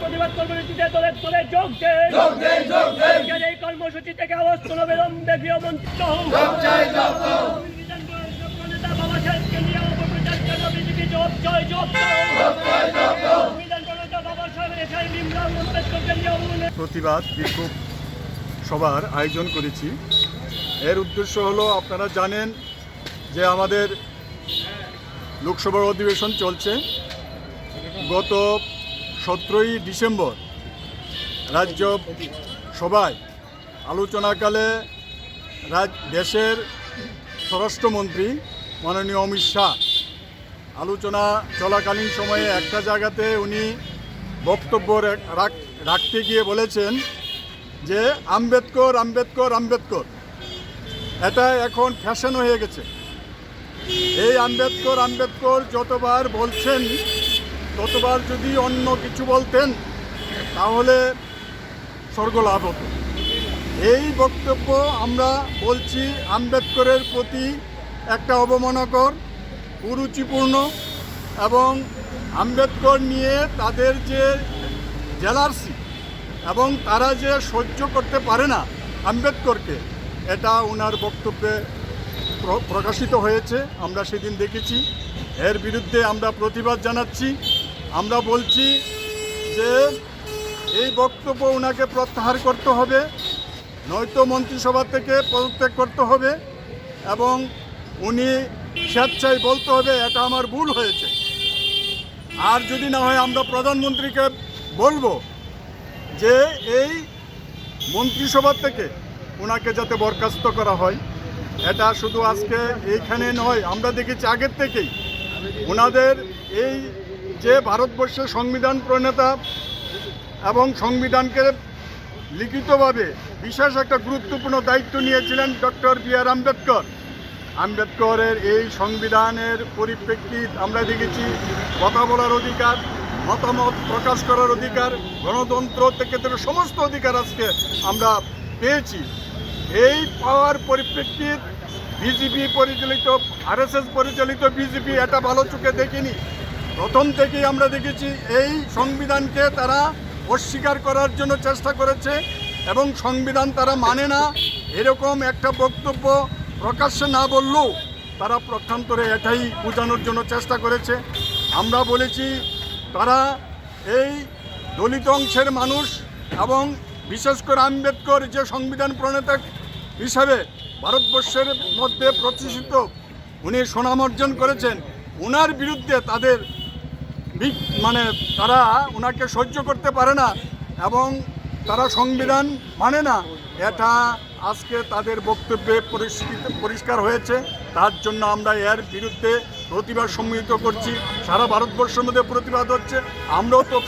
প্রতিবাদ কর্মসূচিতে দলে দলে যোগ দেন। এই কর্মসূচি থেকে অবস্থ অবিলম্বে গৃহমন্ত্রী সহ নেতা বাবা সাহেবকে নিয়ে অপপ্রচার জন্য বিজেপি জবাব চাই, বাবা সাহেবের এসআই ভীমরাও আম্বেদকরকে নিয়ে প্রতিবাদ বিক্ষোভ সভার আয়োজন করেছি। এর উদ্দেশ্য হলো, আপনারা জানেন যে আমাদের লোকসভার অধিবেশন চলছে। গত 17ই ডিসেম্বর রাজ্য সভায় আলোচনাকালে দেশের স্বরাষ্ট্রমন্ত্রী মাননীয় অমিত শাহ আলোচনা চলাকালীন সময়ে একটা জায়গাতে উনি বক্তব্য রাখতে গিয়ে বলেছেন যে আম্বেদকর আম্বেদকর আম্বেদকর, এটা এখন ফ্যাশন হয়ে গেছে। এই আম্বেদকর আম্বেদকর যতবার বলছেন ততবার যদি অন্য কিছু বলতেন তাহলে স্বর্গলাভ হতো। এই বক্তব্য আমরা বলছি আম্বেদকরের প্রতি একটা অবমাননাকর, কুরুচিপূর্ণ এবং আম্বেদকর নিয়ে তাদের যে জেলার্সি এবং তারা যে সহ্য করতে পারে না আম্বেদকরকে, এটা ওনার বক্তব্যে প্রকাশিত হয়েছে। আমরা সেদিন দেখেছি। এর বিরুদ্ধে আমরা প্রতিবাদ জানাচ্ছি। আমরা বলছি যে এই বক্তব্য ওনাকে প্রত্যাহার করতে হবে, নয়তো মন্ত্রিসভা থেকে পদত্যাগ করতে হবে এবং উনি স্বেচ্ছায় বলতে হবে এটা আমার ভুল হয়েছে। আর যদি না হয় আমরা প্রধানমন্ত্রীকে বলবো যে এই মন্ত্রিসভা থেকে ওনাকে যাতে বরখাস্ত করা হয়। এটা শুধু আজকে এইখানে নয়, আমরা দেখেছি আগের থেকেই ওনাদের এই যে ভারতবর্ষের সংবিধান প্রণেতা এবং সংবিধানকে লিখিতভাবে বিশেষ একটা গুরুত্বপূর্ণ দায়িত্ব নিয়েছিলেন ডক্টর বি.আর. আম্বেদকর। আম্বেদকরের এই সংবিধানের পরিপ্রেক্ষিত আমরা দেখেছি কথা বলার অধিকার, মতামত প্রকাশ করার অধিকার, গণতন্ত্র থেকে সমস্ত অধিকার আজকে আমরা পেয়েছি। এই পাওয়ার পরিপ্রেক্ষিত বিজেপি পরিচালিত, আরএসএস পরিচালিত বিজেপি এটা ভালো চোখে দেখিনি। প্রথম থেকেই আমরা দেখেছি এই সংবিধানকে তারা অস্বীকার করার জন্য চেষ্টা করেছে এবং সংবিধান তারা মানে না এরকম একটা বক্তব্য প্রকাশ্যে না বললেও তারা প্রক্ষান্তরে এটাই বোঝানোর জন্য চেষ্টা করেছে। আমরা বলেছি তারা এই দলিত অংশের মানুষ এবং বিশেষ করে আম্বেদকর যে সংবিধান প্রণেতা হিসাবে ভারতবর্ষের মধ্যে প্রতিষ্ঠিত, উনি সুনাম অর্জন করেছেন। ওনার বিরুদ্ধে তাদের তারা ওনাকে সহ্য করতে পারে না এবং তারা সংবিধান মানে না, এটা আজকে তাদের বক্তব্যে পরিষ্কার হয়েছে। তার জন্য আমরা এর বিরুদ্ধে প্রতিবাদ সম্মিলিত করছি। সারা ভারতবর্ষের মধ্যে প্রতিবাদ হচ্ছে। আমরাও তো